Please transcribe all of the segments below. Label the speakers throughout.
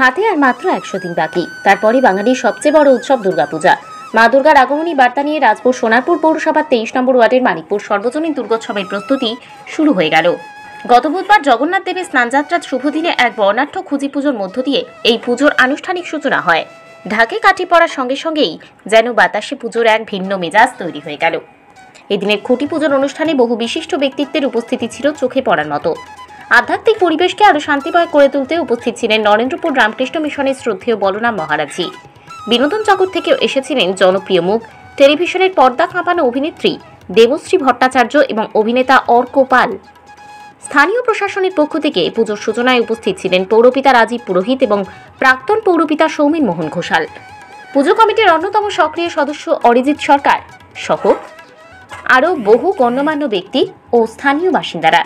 Speaker 1: হাতে আর মাত্র 100 দিন বাকি, তারপরে বাঙালির সবচেয়ে বড় উৎসব দুর্গাপূজা। মা দুর্গার আগমনী বার্তা নিয়ে রাজপুর সোনারপুর পৌরসভার 23 নম্বর ওয়ার্ডের মানিকপুর সর্বজনীন দুর্গোৎসবের প্রস্তুতি শুরু হয়ে গেল। গত বুধবার জগন্নাথ দেবের স্নানযাত্রার শুভ দিনে এক বর্ণাঢ্য খুঁজি পুজোর মধ্য দিয়ে এই পুজোর আনুষ্ঠানিক সূচনা হয়। ঢাকে কাঠি পড়ার সঙ্গে সঙ্গেই যেন বাতাসে পুজোর এক ভিন্ন মেজাজ তৈরি হয়ে গেল। এদিনের খুঁটি পুজোর অনুষ্ঠানে বহু বিশিষ্ট ব্যক্তিত্বের উপস্থিতি ছিল চোখে পড়ার মতো। আধ্যাত্মিক পরিবেশকে আরো শান্তিময় করে তুলতে উপস্থিত ছিলেন নরেন্দ্রপুর রামকৃষ্ণ মিশনের শ্রদ্ধেয় বলরাম মহারাজজি। বিনোদন জগৎ থেকেও এসেছিলেন জনপ্রিয় মুখ, টেলিভিশনের পর্দা কাঁপানো অভিনেত্রী দেবশ্রী ভট্টাচার্য এবং অভিনেতা অর্ক পাল। স্থানীয় প্রশাসনের পক্ষ থেকে পুজোর সূচনায় উপস্থিত ছিলেন পৌরপিতা রাজীব পুরোহিত এবং প্রাক্তন পৌরপিতা সৌমেন মোহন ঘোষাল। পুজো কমিটির অন্যতম সক্রিয় সদস্য অরিজিৎ সরকার সহ আরও বহু গণ্যমান্য ব্যক্তি ও স্থানীয় বাসিন্দারা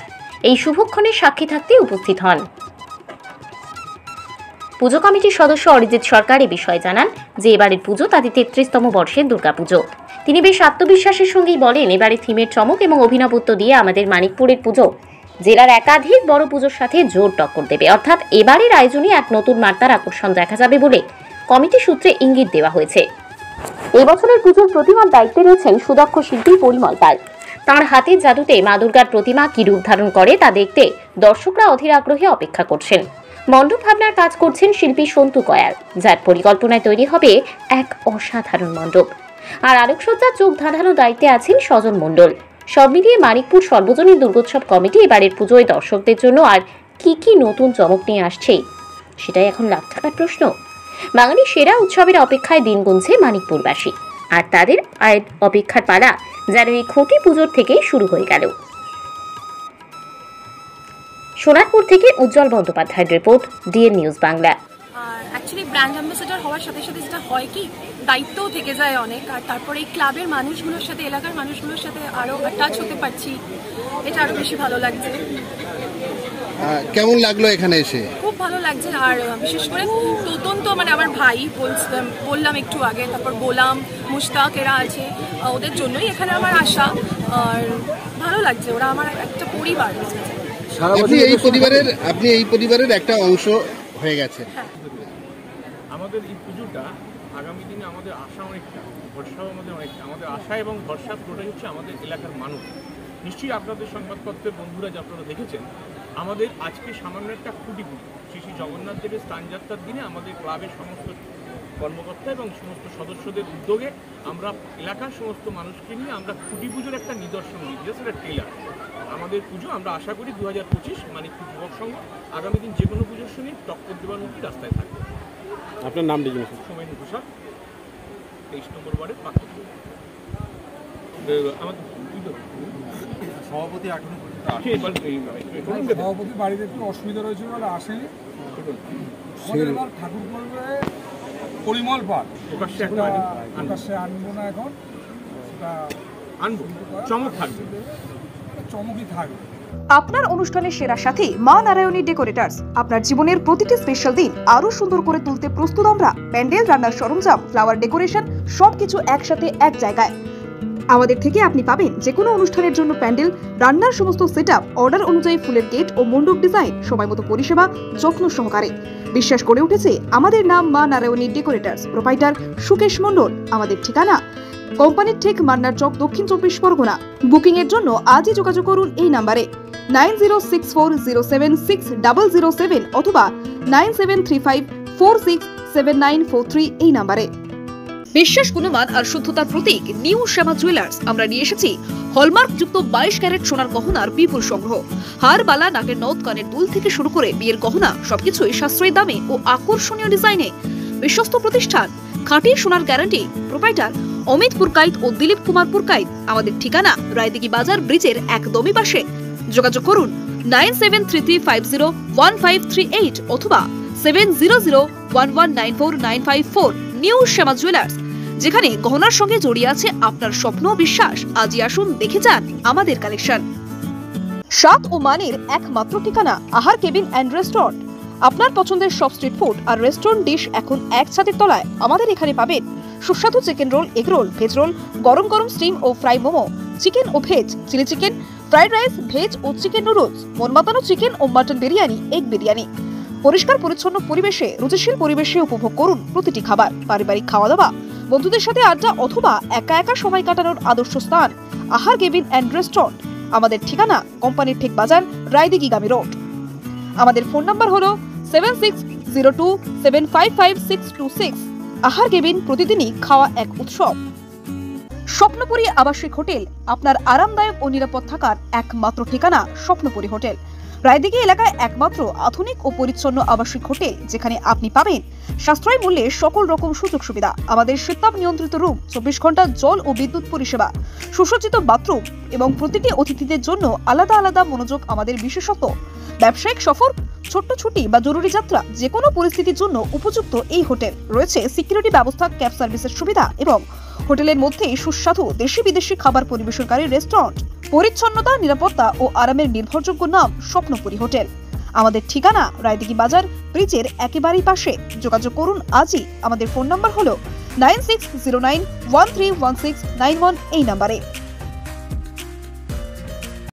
Speaker 1: এই শুভক্ষণের সাক্ষী থাকতে উপস্থিত হন। পুজো কমিটির সদস্য অরিজিৎ সরকার এ বিষয়ে জানান যে এবারের পুজো তাদের 33তম বর্ষের দুর্গাপুজো। তিনি বেশ আত্মবিশ্বাসের সঙ্গেই বলেন, এবারে থিমের চমক এবং অভিনবত্ব দিয়ে আমাদের মানিকপুরের পুজো জেলার একাধিক বড় পুজোর সাথে জোর টক্কর দেবে। অর্থাৎ এবারের আয়োজনে এক নতুন মাত্রার আকর্ষণ দেখা যাবে বলে কমিটি সূত্রে ইঙ্গিত দেওয়া হয়েছে। এই বছরের পুজোর প্রতিমার দায়িত্বে রয়েছেন সুদক্ষ শিল্পী পরিমল পাল। তাঁর হাতের জাদুতে মা দুর্গার প্রতিমা কি রূপ ধারণ করে তা দেখতে দর্শকরা অধীর আগ্রহে অপেক্ষা করছেন। মণ্ডপ ভাবনার কাজ করছেন শিল্পী সন্তু কয়াল, যার পরিকল্পনায় তৈরি হবে এক অসাধারণ মণ্ডপ। আর আলোকসজ্জার চোখ ধাঁধানোর দায়িত্বে আছেন সজন মণ্ডল। সব মিলিয়ে মানিকপুর সর্বজনীন দুর্গোৎসব কমিটি এবারের পুজোয় দর্শকদের জন্য আর কি নতুন চমক নিয়ে আসছে সেটাই এখন লাখ টাকার প্রশ্ন। বাঙালির সেরা উৎসবের অপেক্ষায় দিন গুনছে মানিকপুরবাসী, আর তাদের অপেক্ষার পালা যেন এই খুঁটি পুজোর থেকেই শুরু হয়ে গেল। সোনারপুর থেকে উজ্জ্বল বন্দ্যোপাধ্যায়ের report, DN news Bangla.
Speaker 2: Actually brand ambassador হওয়ার সাথে সাথে যেটা হয় কি, দায়িত্বও থেকে যায় অনেক। আর তারপরে এই ক্লাবের মানুষগুলোর সাথে, এলাকার মানুষগুলোর সাথে আরও টাচ হতে পারছি, এটা আরও বেশি ভালো লাগছে।
Speaker 3: কেমন লাগলো এখানে এসে?
Speaker 2: খুব ভালো লাগছে। আর বিশেষ করে তোতন তো মানে আমার ভাই, বললাম একটু আগে, তারপর গোলাম, মুশতাক এরা আছে, ওদের জন্যই এখানে আমার আসা। আর ভালো লাগছে, ওরা আমার একটা পরিবার।
Speaker 3: আপনি এই পরিবারের একটা অংশ হয়ে গেছে।
Speaker 4: আমাদের এই পুজোটা আগামী দিনে আমাদের আশা অনেকটা, ভরসাও আমাদের অনেকটা। আমাদের আশা এবং ভরসা পুরোটাই হচ্ছে আমাদের এলাকার মানুষ। নিশ্চয়ই আপনাদের সংবাদপত্রের বন্ধুরা যে আপনারা দেখেছেন, আমাদের আজকে সামান্য একটা খুঁটি পুজো, শ্রী জগন্নাথ দেবের স্নানযাত্রার দিনে আমাদের ক্লাবের সমস্ত কর্মকর্তা এবং সমস্ত সদস্যদের উদ্যোগে আমরা এলাকার সমস্ত মানুষকে নিয়ে আমরা খুঁটি পুজোর একটা নিদর্শন দিয়েছি, সেটা ট্রেলার। আমাদের পুজো আমরা আশা করি 2025 মানিকপুর যুবক সংঘ আগামী দিন যে কোনো পুজোর সঙ্গে টক্কর দেওয়ার মধ্যে রাস্তায় থাকবে।
Speaker 3: আপনার নাম লিখুন।
Speaker 4: সৌমেন ঘোষাল, 23 নম্বর ওয়ার্ডের প্রাক্তন আমাদের
Speaker 5: সভাপতি। এখনো সভাপতি বাড়িতে একটু অসুবিধা রয়েছে বলে আসেনি। আমাদের এবার ঠাকুর করবে পরিমল পাল, প্রকাশ্যে আনবো না এখন, সেটা
Speaker 4: আনবো, চমক থাকবে,
Speaker 5: চমকই থাকবে।
Speaker 6: আপনার অনুষ্ঠানের সেরা সাথী মা নারায়ণী ডেকোরেটার্স। আপনার জীবনের প্রতিটি স্পেশাল দিন আরো সুন্দর করে তুলতে প্রস্তুত আমরা। প্যান্ডেল, রান্নার সরঞ্জাম, ফ্লাওয়ার ডেকোরেশন সবকিছু একসাথে এক জায়গায়। আমাদের থেকে আপনি পাবেন যে কোনো অনুষ্ঠানের জন্য প্যান্ডেল, রান্নার সমস্ত সেটআপ, অর্ডার অনুযায়ী ফুলের গেট ও মণ্ডপ ডিজাইন, সময় মতো পরিষেবা, যত্ন সহকারে। বিশ্বাস করে উঠেছে আমাদের নাম মা নারায়ণী ডেকোরেটার্স। প্রোপাইটার সুকেশ মণ্ডল। আমাদের ঠিকানা কোম্পানির ঠিক মান্নার চক, দক্ষিণ 24 পরগনা। বুকিং এর জন্য আজই যোগাযোগ করুন এই নাম্বারে 9064076007 অথবা 9735467943 এই নাম্বারে। বিশ্বাস, গুণমান আর শুদ্ধতার প্রতীক নিউ শ্যামা জুয়েলার্স। আমরা নিয়ে এসেছি হলমার্ক যুক্ত 22 ক্যারেট সোনার গহনার বিপুল সংগ্রহ। হার, বালা, নাকের নথ, কানের দুল থেকে শুরু করে বিয়ের গহনা সবকিছুই সাশ্রয়ী দামে ও আকর্ষণীয় ডিজাইনে। বিশ্বস্ত প্রতিষ্ঠান, খাঁটি সোনার গ্যারান্টি। প্রোপাইটার অমিত পুরকাইত ও দিলীপ কুমার পুরকাইত। আমাদের ঠিকানা রায়দিঘি বাজার ব্রিজের একদমই পাশে। যোগাযোগ করুন 9733501538 অথবা 7001194954। নিউ শ্যামা জুয়েলার্স, যেখানে গহনার সঙ্গে জড়িয়ে আছে আপনার স্বপ্ন ও বিশ্বাস। আজই আসুন, দেখে যান আমাদের কালেকশন। স্বাদ ও মানের একমাত্র ঠিকানা আহার কেবিন অ্যান্ড রেস্টুরেন্ট। আপনার পছন্দের সব স্ট্রিট ফুড আর রেস্টুরেন্ট ডিশ এখন এক ছাদের তলায়। আমাদের এখানে পাবেন সুস্বাদু chicken roll, egg roll, veg roll, গরম গরম স্টিম ও ফ্রাই মোমো, চিকেন ও veg, chilli chicken, fried rice, veg ও চিকেন নুডলস, মন মাতানো চিকেন ও মাটন বিরিয়ানি, এগ বিরিয়ানি, পরিষ্কার পরিচ্ছন্ন পরিবেশে, রুচিশীল পরিবেশে উপভোগ করুন প্রতিটি খাবার। পারিবারিক খাওয়া দাওয়া, বন্ধুদের সাথে আড্ডা অথবা একা একা সময় কাটানোর আদর্শ স্থান আহার কেবিন অ্যান্ড রেস্টুরেন্ট। আমাদের ঠিকানা কোম্পানির ঠিক বাজার, রায়দিঘিগামী রোড। আমাদের ফোন নাম্বার হলো 7602755626। আহার কেবিন, প্রতিদিনই খাওয়া এক উৎসব। স্বপ্নপুরী আবাসিক হোটেল, আপনার আরামদায়ক ও নিরাপদ থাকার একমাত্র ঠিকানা স্বপ্নপুরী হোটেল। রায়দিঘি এলাকায় একমাত্র আধুনিক ও পরিচ্ছন্ন আবাসিক হোটেল, যেখানে আপনি পাবেন সাশ্রয়ী মূল্যে সকল রকম সুযোগ সুবিধা। আমাদের শীতাপ নিয়ন্ত্রিত রুম, 24 ঘন্টা জল ও বিদ্যুৎ পরিষেবা, সুসজ্জিত বাথরুম এবং প্রতিটি অতিথিদের জন্য আলাদা আলাদা মনোযোগ আমাদের বিশেষত্ব। ব্যবসায়িক সফর, ছোট্ট ছুটি বা জরুরি যাত্রা, যে কোনো পরিস্থিতির জন্য উপযুক্ত এই হোটেল। রয়েছে সিকিউরিটি ব্যবস্থা, ক্যাব সার্ভিসের সুবিধা এবং হোটেলের মধ্যেই সুস্বাদু দেশি বিদেশি খাবার পরিবেশনকারী রেস্টুরেন্ট। পরিচ্ছন্নতা, নিরাপত্তা ও আরামের নির্ভরযোগ্য নাম স্বপ্নপুরী হোটেল। আমাদের ঠিকানা রায়দিঘি বাজার, ব্রিজের একেবারেই পাশে। যোগাযোগ করুন আজই। আমাদের ফোন নাম্বার হলো 9609131691 এই নাম্বারে।